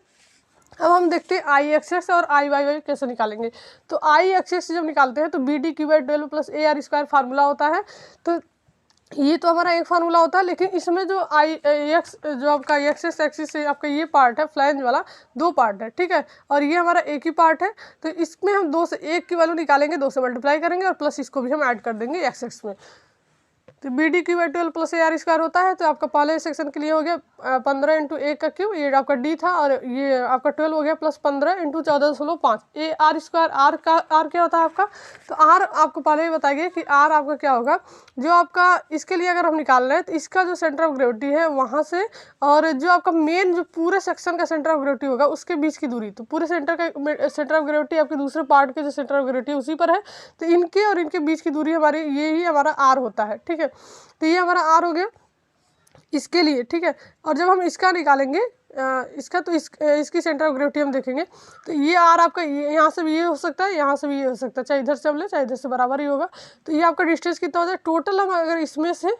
अब हम देखते हैं आई एक्सेस और आई वाई वाई कैसे निकालेंगे। तो आई एक्सेस जब निकालते हैं तो B D Q by 12 plus A R square formula होता है। तो ये तो हमारा एक फार्मूला होता है, लेकिन इसमें जो आई एक्स, जो आपका एक्सेस एक्सिस से आपका ये पार्ट है फ्लैंज वाला, दो पार्ट है, ठीक है। और ये हमारा एक ही पार्ट है। तो इसमें हम 2 से 1 की वैल्यू निकालेंगे, 2 से मल्टीप्लाई करेंगे, और प्लस इसको भी हम ऐड कर देंगे एक्स में। तो B D Q by 12 plus A R square होता है। तो आपका पहले सेक्शन के लिए हो गया 15 इंटू 1 का क्यूब, ये आपका डी था, और ये आपका 12 हो गया, plus 15 into 14.5 A R square. R क्या होता है आपका? तो आर आपको पहले ही बताया गया कि आर आपका क्या होगा, जो आपका इसके लिए अगर हम निकाल रहे हैं तो इसका जो सेंटर ऑफ ग्रेविटी है वहाँ से, और जो आपका मेन जो पूरे सेक्शन का सेंटर ऑफ ग्रेविटी होगा उसके बीच की दूरी। तो पूरे सेंटर का सेंटर ऑफ ग्रेविटी आपके दूसरे पार्ट के जो सेंटर ऑफ ग्रेविटी उसी पर है, तो इनके और इनके बीच की दूरी हमारी, ये ही हमारा आर होता है, ठीक है। तो ये हमारा आर हो गया इसके लिए, ठीक है। और जब हम इसका निकालेंगे इसका, तो इसकी सेंटर ऑफ ग्रेविटी हम देखेंगे, तो ये आर आपका यहाँ से भी ये हो सकता है, यहाँ से भी ये हो सकता है, चाहे इधर से हम ले चाहे इधर से, बराबर ही होगा। तो ये आपका डिस्टेंस कितना हो जाए टोटल, हम अगर इसमें से,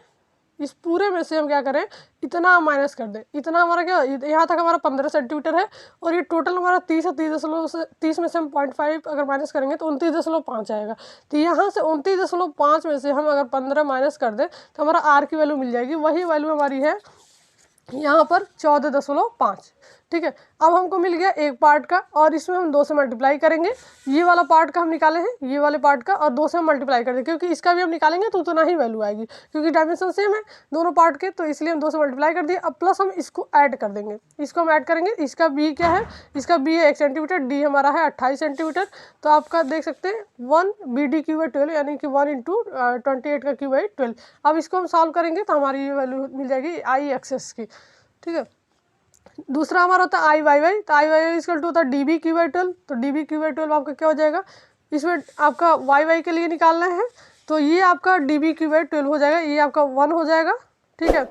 इस पूरे में से हम क्या करें, इतना माइनस कर दें। इतना हमारा क्या, यहाँ तक हमारा 15 सेंटीमीटर है, और ये टोटल हमारा 30 है। 30 में से हम 0.5 अगर माइनस करेंगे तो 29.5 आएगा। तो यहाँ से 29.5 में से हम अगर 15 माइनस कर दें तो हमारा आर की वैल्यू मिल जाएगी। वही वैल्यू हमारी है यहाँ पर 14.5, ठीक है। अब हमको मिल गया एक पार्ट का, और इसमें हम 2 से मल्टीप्लाई करेंगे। ये वाला पार्ट का हम निकाले हैं, ये वाले पार्ट का, और 2 से हम मल्टीप्लाई कर दें, क्योंकि इसका भी हम निकालेंगे तो उतना ही वैल्यू आएगी, क्योंकि डायमेंशन सेम है दोनों पार्ट के, तो इसलिए हम 2 से मल्टीप्लाई कर दिए। अब प्लस हम इसको ऐड कर देंगे, इसको हम ऐड करेंगे। इसका बी क्या है, इसका बी है 1 सेंटीमीटर, डी हमारा है 28 सेंटीमीटर। तो आपका देख सकते हैं 1 बी डी क्यू बाई 12, यानी कि 1 इंटू 28 का क्यू बाई 12। अब इसको हम सॉल्व करेंगे तो हमारी ये वैल्यू मिल जाएगी आई एक्सेस की, ठीक है। दूसरा हमारा होता है आई वाई वाई। तो आई वाई वाई इसका होता है डी बी क्यू बाई 12। तो डी बी क्यू बाई 12 आपका क्या हो जाएगा, इसमें आपका वाई वाई के लिए निकालना है, तो ये आपका डी बी क्यू बाई 12 हो जाएगा, ये आपका 1 हो जाएगा, ठीक है।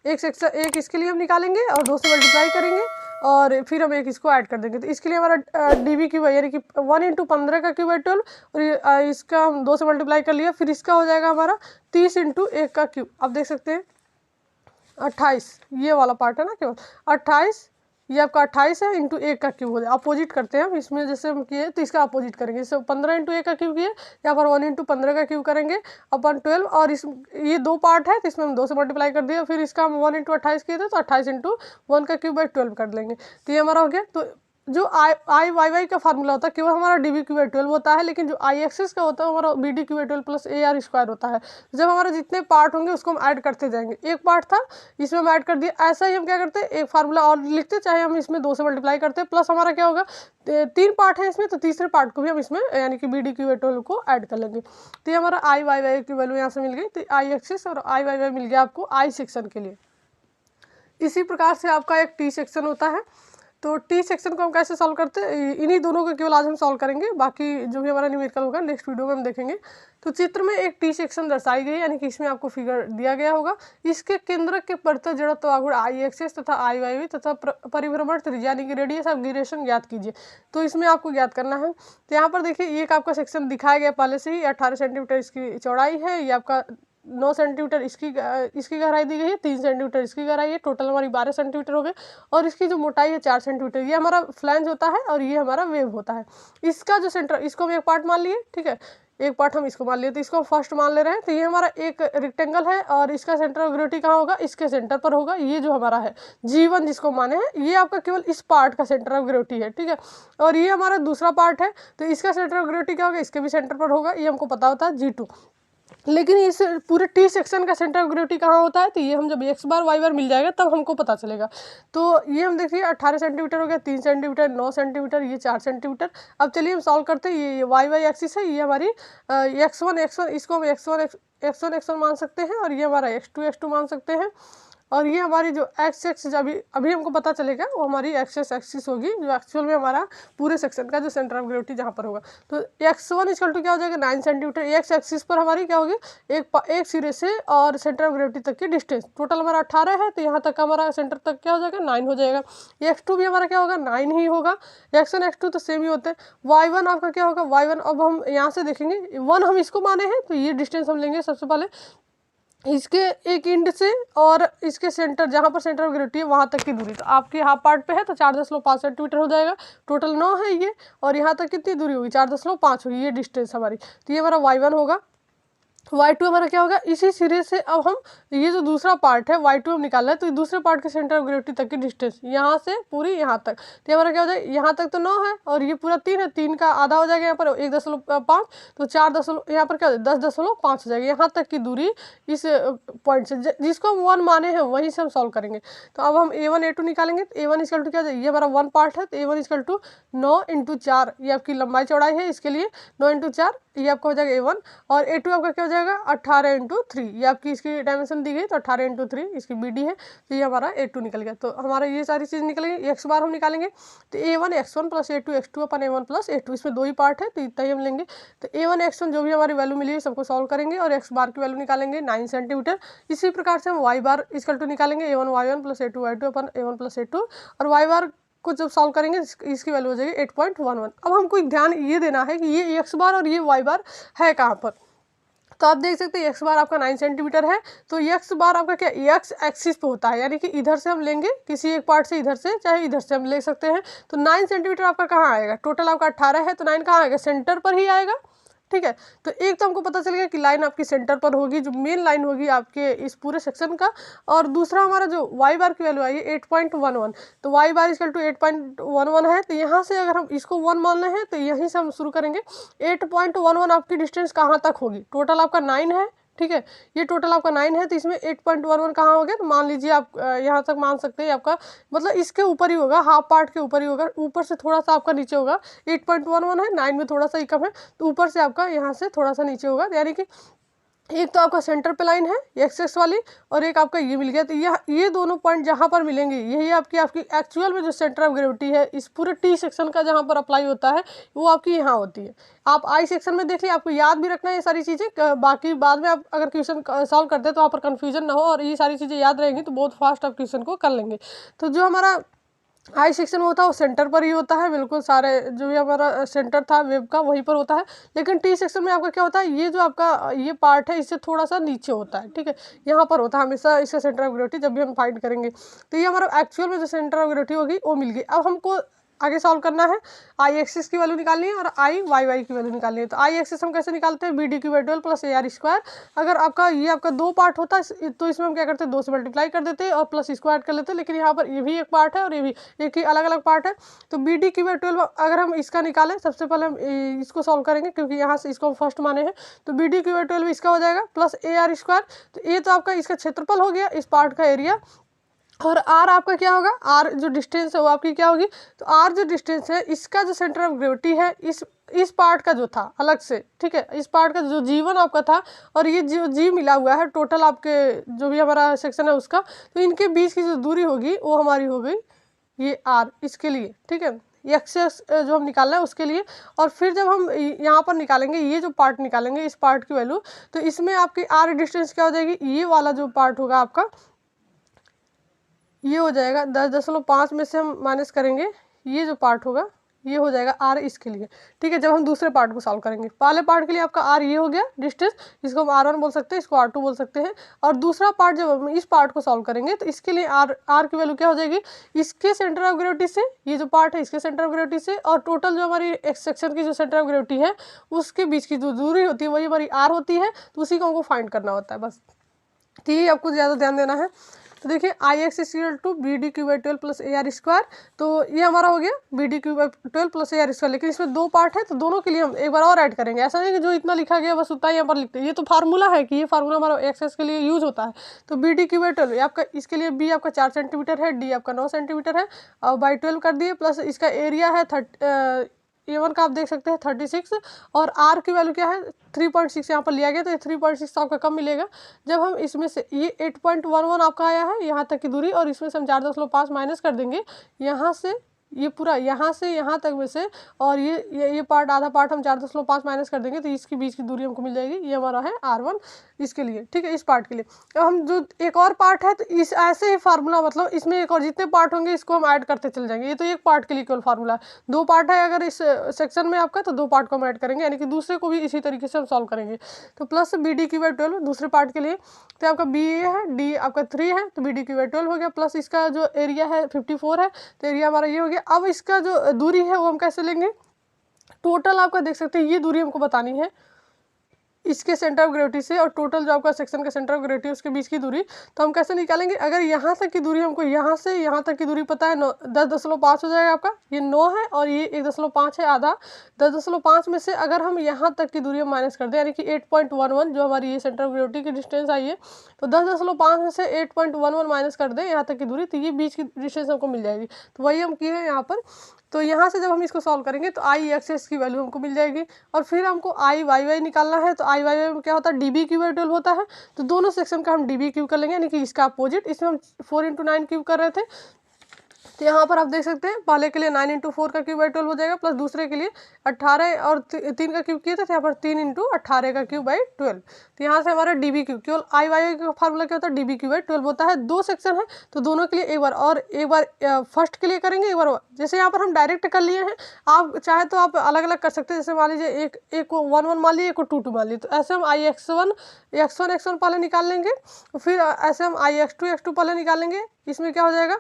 एक इसके लिए हम निकालेंगे और 2 से मल्टीप्लाई करेंगे, और फिर हम एक इसको ऐड कर देंगे। तो इसके लिए हमारा डी बी क्यू बाई, यानी कि 1 इंटू 15 का क्यू बाई 12, और ये इसका हम 2 से मल्टीप्लाई कर लिया। फिर इसका हो जाएगा हमारा 30 इंटू 1 का क्यूब। आप देख सकते हैं 28, ये वाला पार्ट है ना केवल 28, ये आपका 28 है, इंटू 1 का क्यूब हो जाए। अपोजिट करते हैं हम इसमें, जैसे हम किए तो इसका अपोजिट करेंगे। जैसे 15 इंटू 1 का क्यूब किए, यहाँ पर 1 इंटू 15 का क्यूब करेंगे अपन 12। और इस ये 2 पार्ट है, तो इसमें हम 2 से मल्टीप्लाई कर दिया। फिर इसका हम 1 इंटू 28 किए थे, तो 28 इंटू 1 का क्यूब बाई 12 कर लेंगे। तो ये हमारा हो गया। तो जो आई वाई वाई का फार्मूला होता है केवल हमारा डी बी क्यू बाई 12 होता है, लेकिन जो आई एक्सिस का होता है हमारा B D Q by 12 plus A R square होता है। जब हमारे जितने पार्ट होंगे उसको हम ऐड करते जाएंगे। एक पार्ट था, इसमें हम ऐड कर दिया। ऐसा ही हम क्या करते हैं, एक फार्मूला और लिखते, चाहे हम इसमें 2 से मल्टीप्लाई करते हैं, प्लस हमारा क्या होगा, 3 पार्ट है इसमें, तो तीसरे पार्ट को भी हम इसमें, यानी कि बी डी क्यू बाई 12 को ऐड कर लेंगे। तो ये हमारा आई वाई वाई की वैल्यू यहाँ से मिल गई। तो आई एक्सिस और आई वाई वाई मिल गया आपको आई सेक्शन के लिए। इसी प्रकार से आपका एक टी सेक्शन होता है। तो टी सेक्शन को हम कैसे सॉल्व करते हैं, इन्हीं दोनों को केवल आज हम सॉल्व करेंगे, बाकी जो भी हमारा न्यूमेरिकल होगा नेक्स्ट वीडियो में हम देखेंगे। तो चित्र में एक टी सेक्शन दर्शाई गई, यानी कि इसमें आपको फिगर दिया गया होगा। इसके केंद्र के परत जड़त्व आघूर्ण आई एक्सेस तथा आई वाई वाई तथा परिभ्रमण त्रिज्या यानी कि रेडियस ऑफ गिरेशन ज्ञात कीजिए। तो इसमें आपको ज्ञात करना है। तो यहाँ पर देखिए एक आपका सेक्शन दिखाया गया पहले से ही, 18 सेंटीमीटर इसकी चौड़ाई है, ये आपका 9 सेंटीमीटर इसकी गहराई दी गई है, 3 सेंटीमीटर इसकी गहराई है, टोटल हमारी 12 सेंटीमीटर हो गए। और इसकी जो मोटाई है 4 सेंटीमीटर, ये हमारा फ्लैंज होता है और ये हमारा वेव होता है। इसका जो सेंटर, इसको हम एक पार्ट मान लिए, ठीक है, एक पार्ट हम इसको मान लिए, तो इसको हम फर्स्ट मान ले रहे हैं। तो ये हमारा एक रेक्टेंगल है और इसका सेंटर ऑफ ग्रेविटी कहाँ होगा, इसके सेंटर पर होगा। ये जो हमारा है G1 जिसको माने हैं, ये आपका केवल इस पार्ट का सेंटर ऑफ ग्रेविटी है, ठीक है। और ये हमारा दूसरा पार्ट है, तो इसका सेंटर ऑफ ग्रेविटी क्या होगा, इसके भी सेंटर पर होगा, ये हमको पता होता है G2। लेकिन इस पूरे टी सेक्शन का सेंटर ऑफ ग्रेविटी कहाँ होता है, तो ये हम जब एक्स बार वाई बार मिल जाएगा तब हमको पता चलेगा। तो ये हम देखिए 18 सेंटीमीटर हो गया, 3 सेंटीमीटर, 9 सेंटीमीटर, ये 4 सेंटीमीटर। अब चलिए हम सॉल्व करते हैं। ये वाई वाई एक्सिस है, ये हमारी x1 इसको हम x1 मान सकते हैं, और ये हमारा x2 मान सकते हैं। और ये हमारी जो एक्स एक्सिस अभी हमको पता चलेगा वो हमारी एक्सिस होगी, जो एक्चुअल में हमारा पूरे सेक्शन का जो सेंटर ऑफ ग्रेविटी जहाँ पर होगा। तो x1 इक्वल टू क्या हो जाएगा, 9 सेंटीमीटर। एक्स एक्सिस पर हमारी क्या होगी, एक सिरे से और सेंटर ऑफ ग्रेविटी तक की डिस्टेंस, टोटल हमारा 18 है, तो यहाँ तक हमारा सेंटर तक क्या हो जाएगा, 9 हो जाएगा। x2 भी हमारा क्या होगा, 9 ही होगा। x1 x2 तो सेम ही होते हैं। y1 आपका क्या होगा, y1 अब हम यहाँ से देखेंगे 1 हम इसको माने हैं, तो ये डिस्टेंस हम लेंगे सबसे पहले इसके एक इंड से और इसके सेंटर जहाँ पर सेंटर ऑफ ग्रेविटी है वहाँ तक की दूरी। तो आपके हाफ पार्ट पे है तो 4.5 सेंटीमीटर हो जाएगा, टोटल 9 है ये, और यहाँ तक कितनी दूरी होगी, 4.5 होगी, ये डिस्टेंस हमारी। तो ये हमारा y1 होगा। y2 हमारा क्या होगा, इसी सिरे से अब हम ये जो दूसरा पार्ट है y2 हम निकाल रहे हैं, तो दूसरे पार्ट के सेंटर ऑफ ग्रेविटी तक की डिस्टेंस यहाँ से पूरी यहाँ तक, तो हमारा क्या हो जाएगा, यहाँ तक तो 9 है और ये पूरा 3 है, 3 का आधा हो जाएगा यहाँ पर 1.5, तो 4 यहाँ पर क्या हो जाएगा 10.5 हो जाएगा। यहाँ तक की दूरी इस पॉइंट से जिसको हम 1 माने हैं वहीं से हम सॉल्व करेंगे। तो अब हम A1 A2 निकालेंगे। तो A1 इक्वल टू क्या हो जाएगा, ये हमारा 1 पार्ट है, तो A1 इक्वल टू 9 × 4, ये आपकी लंबाई चौड़ाई है, इसके लिए 9 × 4 ये आपका हो जाएगा A1। और A2 आपका क्या हो जाएगा, 18 × 3, ये आपकी इसकी डायमेंशन दी गई, तो 18 × 3 इसकी BD है, तो ये हमारा A2 निकल गया। तो हमारा ये सारी चीज़ निकल गई। एक्स बार हम निकालेंगे, तो A1 x1 + A2 x2 अपन A1 + A2, इसमें 2 ही पार्ट है तो इतना ही हम लेंगे। तो A1 x1 जो भी हमारी वैल्यू मिली है सबको सॉल्व करेंगे और एक्स बार की वैल्यू निकालेंगे 9 सेंटीमीटर। इसी प्रकार से हम वाई बार इक्वल टू निकालेंगे, A1 y1 + A2 y2 अपन A1 + A2, और वाई बार को जब सॉल्व करेंगे इसकी वैल्यू हो जाएगी 8.11। अब हमको ध्यान ये देना है कि ये एक्स बार और ये वाई बार है कहाँ पर। तो आप देख सकते हैं एक्स बार आपका 9 सेंटीमीटर है, तो एक्स बार आपका क्या एक्स एक्सिस पे होता है, यानी कि इधर से हम लेंगे किसी एक पार्ट से, इधर से चाहे इधर से हम ले सकते हैं। तो 9 सेंटीमीटर आपका कहाँ आएगा, टोटल आपका 18 है, तो 9 कहाँ आएगा, सेंटर पर ही आएगा, ठीक है। तो एक तो हमको पता चल गया कि लाइन आपकी सेंटर पर होगी, जो मेन लाइन होगी आपके इस पूरे सेक्शन का। और दूसरा हमारा जो वाई बार की वैल्यू आई है 8.11, तो वाई बार इक्वल टू 8.11 है, तो यहाँ से अगर हम इसको 1 मान रहे हैं तो यहीं से हम शुरू करेंगे। 8.11 आपकी डिस्टेंस कहाँ तक होगी, टोटल आपका 9 है, ठीक है, ये टोटल आपका 9 है, तो इसमें 8.11 कहाँ हो गया, तो मान लीजिए आप यहाँ तक मान सकते हैं, आपका मतलब इसके ऊपर ही होगा, हाफ पार्ट के ऊपर ही होगा, ऊपर से थोड़ा सा आपका नीचे होगा। 8.11 है, 9 में थोड़ा सा ही कम है, तो ऊपर से आपका यहाँ से थोड़ा सा नीचे होगा, यानी कि एक तो आपका सेंटर पे लाइन है एक्स वाली, और एक आपका ये मिल गया। तो ये दोनों पॉइंट जहाँ पर मिलेंगे यही आपकी एक्चुअल में जो सेंटर ऑफ ग्रेविटी है इस पूरे टी सेक्शन का जहाँ पर अप्लाई होता है वो आपकी यहाँ होती है। आप आई सेक्शन में देख लिए, आपको याद भी रखना है ये सारी चीज़ें, बाकी बाद में आप अगर क्वेश्चन सॉल्व करते हैं तो वहाँ पर कन्फ्यूजन ना हो, और ये सारी चीज़ें याद रहेंगी तो बहुत फास्ट आप क्वेश्चन को कर लेंगे। तो जो हमारा आई सेक्शन होता है वो सेंटर पर ही होता है, बिल्कुल सारे जो भी हमारा सेंटर था वेब का वहीं पर होता है। लेकिन टी सेक्शन में आपका क्या होता है, ये जो आपका ये पार्ट है इससे थोड़ा सा नीचे होता है, ठीक है, यहाँ पर होता है हमेशा इसका सेंटर ऑफ ग्रेविटी जब भी हम फाइंड करेंगे। तो ये हमारा एक्चुअल में जो सेंटर ऑफ ग्रेविटी होगी वो मिल गई। अब हमको आगे सॉल्व करना है, आई एक्सिस की वैल्यू निकालनी है और आई वाई वाई की वैल्यू निकालनी है। तो आई एक्सिस हम कैसे निकालते हैं, BD/12 + AR²। अगर आपका 2 पार्ट होता है तो इसमें हम क्या करते हैं, 2 से मल्टीप्लाई कर देते हैं और प्लस स्क्वायर कर लेते हैं, लेकिन यहाँ पर ये भी एक पार्ट है और ये भी एक ही अलग अलग पार्ट है। तो BD/12 अगर हम इसका निकालें, सबसे पहले हम इसको सॉल्व करेंगे क्योंकि यहाँ से इसको हम फर्स्ट माने हैं। तो BD/12 इसका हो जाएगा प्लस AR²। तो ये तो आपका इसका क्षेत्रफल हो गया, इस पार्ट का एरिया, और आर आपका क्या होगा, आर जो डिस्टेंस है वो आपकी क्या होगी। तो आर जो डिस्टेंस है इसका जो सेंटर ऑफ ग्रेविटी है इस पार्ट का जो था अलग से, ठीक है, इस पार्ट का जो G1 आपका था और ये जो G मिला हुआ है टोटल आपके जो भी हमारा सेक्शन है उसका, तो इनके बीच की जो दूरी होगी वो हमारी हो गई ये आर, इसके लिए, ठीक है, एक्सेस जो हम निकालना है उसके लिए। और फिर जब हम यहाँ पर निकालेंगे ये जो पार्ट निकालेंगे इस पार्ट की वैल्यू, तो इसमें आपकी आर डिस्टेंस क्या हो जाएगी, ये वाला जो पार्ट होगा आपका ये हो जाएगा 10.5 में से हम माइनस करेंगे, ये जो पार्ट होगा ये हो जाएगा r इसके लिए, ठीक है। जब हम दूसरे पार्ट को सॉल्व करेंगे, पहले पार्ट के लिए आपका r ये हो गया डिस्टेंस, इसको हम r1 बोल सकते हैं, इसको r2 बोल सकते हैं। और दूसरा पार्ट जब हम इस पार्ट को सॉल्व करेंगे तो इसके लिए r की वैल्यू क्या हो जाएगी, इसके सेंटर ऑफ ग्रेविटी से, ये जो पार्ट है इसके सेंटर ऑफ ग्रेविटी से, और टोटल जो हमारी एक्स सेक्शन की जो सेंटर ऑफ ग्रेविटी है उसके बीच की जो दूरी होती है वही हमारी r होती है। तो उसी को हमको फाइंड करना होता है बस, ठीक है। आपको ज़्यादा ध्यान देना है। तो देखिए I X equal to B D Q by 12 plus A R square, तो ये हमारा हो गया B D Q by 12 plus A R square. लेकिन इसमें दो पार्ट है तो दोनों के लिए हम एक बार और ऐड करेंगे, ऐसा नहीं कि जो इतना लिखा गया बस उतना ही यहाँ पर लिखते हैं। ये तो फार्मूला है कि ये फार्मूला हमारा एक्स के लिए यूज होता है। तो बी डी क्यू बाई 12 आपका, इसके लिए बी आपका 4 सेंटीमीटर है, डी आपका 9 सेंटीमीटर है, और बाई 12 कर दिए, प्लस इसका एरिया है A1 का आप देख सकते हैं 36, और R की वैल्यू क्या है 3.6 यहाँ पर लिया गया। तो ये 3.6 आपका कम मिलेगा जब हम इसमें से ये 8.11 आपका आया है यहाँ तक की दूरी, और इसमें से हम 4.5 माइनस कर देंगे यहाँ से, ये पूरा यहाँ से यहाँ तक में से, और ये पार्ट आधा पार्ट हम 4.5 माइनस कर देंगे तो इसके बीच की दूरी हमको मिल जाएगी। ये हमारा है R1 इसके लिए, ठीक है, इस पार्ट के लिए। अब हम जो एक और पार्ट है तो इस ऐसे ही फार्मूला, मतलब इसमें एक और जितने पार्ट होंगे इसको हम ऐड करते चले जाएंगे। ये तो एक पार्ट के लिए केवल फार्मूला है, दो पार्ट है अगर इस सेक्शन में आपका, तो दो पार्ट को हम ऐड करेंगे, यानी कि दूसरे को भी इसी तरीके से हम सॉल्व करेंगे। तो plus B D Q by 12 दूसरे पार्ट के लिए, तो आपका बी ए है, डी आपका 3 है, तो बी डी क्यू बाई 12 हो गया, प्लस इसका जो एरिया है 54 है, तो एरिया हमारा ये हो गया। अब इसका जो दूरी है वो हम कैसे लेंगे, टोटल आपका देख सकते हैं ये दूरी हमको बतानी है इसके सेंटर ऑफ ग्रेविटी से, और टोटल जो आपका सेक्शन का सेंटर ऑफ ग्रेविटी है उसके बीच की दूरी। तो हम कैसे निकालेंगे, अगर यहाँ तक की दूरी हमको, यहाँ से यहाँ तक की दूरी पता है 10.5 हो जाएगा आपका, ये 9 है और ये 1.5 है आधा, 10.5 में से अगर हम यहाँ तक की दूरी हम माइनस कर दें, यानी कि 8.11 जो हमारी ये सेंटर ऑफ ग्रेविटी की डिस्टेंस आई है, तो 10.5 में से 8.11 माइनस कर दें यहाँ तक की दूरी, तो ये बीच की डिस्टेंस हमको मिल जाएगी। तो वही हम किए हैं यहाँ पर। तो यहाँ से जब हम इसको सॉल्व करेंगे तो आई एक्स एक्स की वैल्यू हमको मिल जाएगी, और फिर हमको आई वाई वाई निकालना है। तो आई वाई वाई में क्या होता है, डी बी क्यू बाई 12 होता है, तो दोनों सेक्शन का हम डी बी क्यू कर लेंगे, यानी कि इसका अपोजिट। इसमें हम 4 × 9 क्यूब कर रहे थे, तो यहाँ पर आप देख सकते हैं पहले के लिए 9 × 4 का क्यूब बाई 12 हो जाएगा, प्लस दूसरे के लिए 18 और 3 का क्यूब किए थे, यहाँ पर 3 × 18 का क्यूब बाई 12। तो यहाँ से हमारा डी बी क्यू, केवल आई वाई का फार्मूला क्या होता है, डी बी क्यू बाई 12 होता है। दो सेक्शन है तो दोनों के लिए एक बार फर्स्ट के लिए करेंगे, एक बार जैसे यहाँ पर हम डायरेक्ट कर लिए हैं, आप चाहे तो आप अलग अलग कर सकते हैं। जैसे मान लीजिए एक को 1 1 मान लिए, एक को 2 2 मान लिए, तो ऐसे हम आई x1 पहले निकाल लेंगे, फिर ऐसे हम आई x2 पहले निकालेंगे। इसमें क्या हो जाएगा,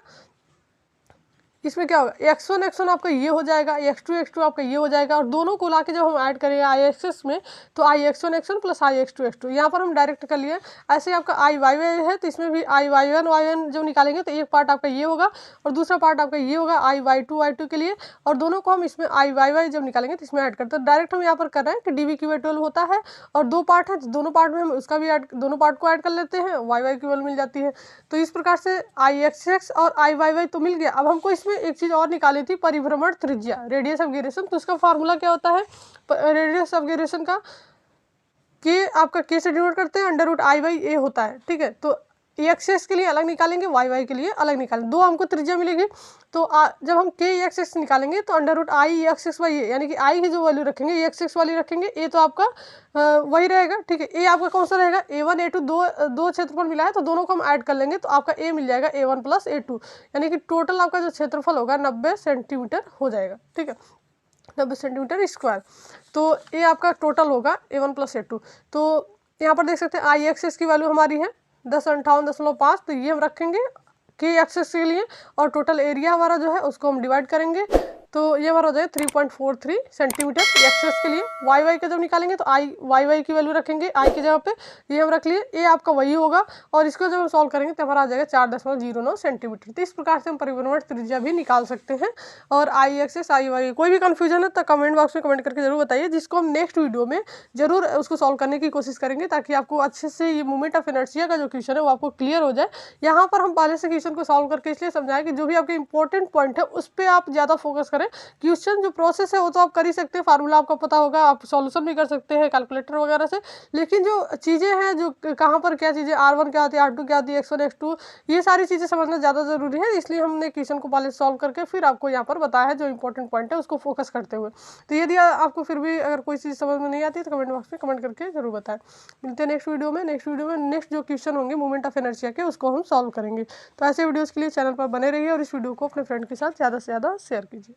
इसमें क्या होगा, x1 आपका ये हो जाएगा, x2 आपका ये हो जाएगा, और दोनों को लाके जब हम ऐड करेंगे आई एक्स में, तो आई x1 प्लस आई x2 यहाँ पर हम डायरेक्ट कर लिए। ऐसे ही आपका आई वाई वाई है, तो इसमें भी आई y1 जब निकालेंगे तो एक पार्ट आपका ये होगा और दूसरा पार्ट आपका ये होगा आई y2 के लिए, और दोनों को हम इसमें आई वाई जब निकालेंगे तो इसमें ऐड करते हैं। डायरेक्ट हम यहाँ पर कर रहे हैं कि डी बी क्यू बाई 12 होता है, और दो पार्ट है, दोनों पार्ट में हम उसका भी ऐड, दोनों पार्ट को ऐड कर लेते हैं, वाई वाई की वैल्यू मिल जाती है। तो इस प्रकार से आई एक्स एक्स और आई वाई वाई तो मिल गया। अब हमको इसमें एक चीज़ और निकाली थी, परिभ्रमण त्रिज्या, रेडियस ऑफ गिरेशन। तो उसका फार्मूला क्या होता है, रेडियस ऑफ गिरेशन का के आपका के से डिनोट करते हैं, √I/A होता है, ठीक है। तो एक्स के लिए अलग निकालेंगे, वाई के लिए अलग निकालेंगे, दो हमको त्रिज्या मिलेगी। तो जब हम के एक्स निकालेंगे तो √I/A यानी कि आई की जो वैल्यू रखेंगे एक्स वाली रखेंगे, ए तो आपका वही रहेगा, ठीक है। ए आपका कौन सा रहेगा, A1 A2 दो क्षेत्रफल मिला है तो दोनों को हम ऐड कर लेंगे, तो आपका ए मिल जाएगा A1 + A2, यानी कि टोटल आपका जो क्षेत्रफल होगा 90 सेंटीमीटर हो जाएगा, ठीक है, 90 सेंटीमीटर स्क्वायर। तो ये आपका टोटल होगा A1 + A2। तो यहाँ पर देख सकते हैं आई एक्स की वैल्यू हमारी है 1058.5, तो ये हम रखेंगे के एक्सेस के लिए, और टोटल एरिया हमारा जो है उसको हम डिवाइड करेंगे, तो ये हमारा हो जाएगा 3.43 सेंटीमीटर एक्सेस के लिए। वाई का जब निकालेंगे तो वाई की वैल्यू रखेंगे आई की जगह पे, ये हम रख लिए, ये आपका वही होगा, और इसको जब हम सॉल्व करेंगे तो हमारा आ जाएगा 4.09 सेंटीमीटर। तो इस प्रकार से हम परिभ्रमण त्रिज्या भी निकाल सकते हैं। और आई एक्सेस आई वाई कोई भी कन्फ्यूजन है तो कमेंट बॉक्स में कमेंट करके जरूर बताइए, जिसको हम नेक्स्ट वीडियो में जरूर उसको सॉल्व करने की कोशिश करेंगे, ताकि आपको अच्छे से ये मूवमेंट ऑफ इनर्शिया का जो क्वेश्चन है वो आपको क्लियर हो जाए। यहाँ पर हम पहले से क्वेश्चन को सॉल्व करके इसलिए समझाएं कि जो भी आपके इंपॉर्टेंट पॉइंट है उस पर आप ज़्यादा फोकस करें। क्वेश्चन जो प्रोसेस है वो तो आप कर ही सकते हैं, फार्मूला आपका पता होगा, आप सॉल्यूशन भी कर सकते हैं कैलकुलेटर वगैरह से, लेकिन जो चीज़ें हैं, जो कहाँ पर क्या चीज़ें, R1 क्या होती है, R2 क्या होती है, X1 X2, ये सारी चीज़ें समझना ज़्यादा ज़रूरी है। इसलिए हमने क्वेश्चन को पहले सॉल्व करके फिर आपको यहाँ पर बताया है जो इंपॉर्टेंट पॉइंट है उसको फोकस करते हुए। तो यदि आपको फिर भी अगर कोई चीज़ समझ में नहीं आती तो कमेंट बॉक्स में कमेंट करके जरूर बताएं। मिलते हैं नेक्स्ट वीडियो में। नेक्स्ट जो क्वेश्चन होंगे मूवमेंट ऑफ इनर्शिया के उसको हम सॉल्व करेंगे। तो ऐसे वीडियोज़ के लिए चैनल पर बने रहिए और इस वीडियो को अपने फ्रेंड के साथ ज़्यादा से ज़्यादा शेयर कीजिए।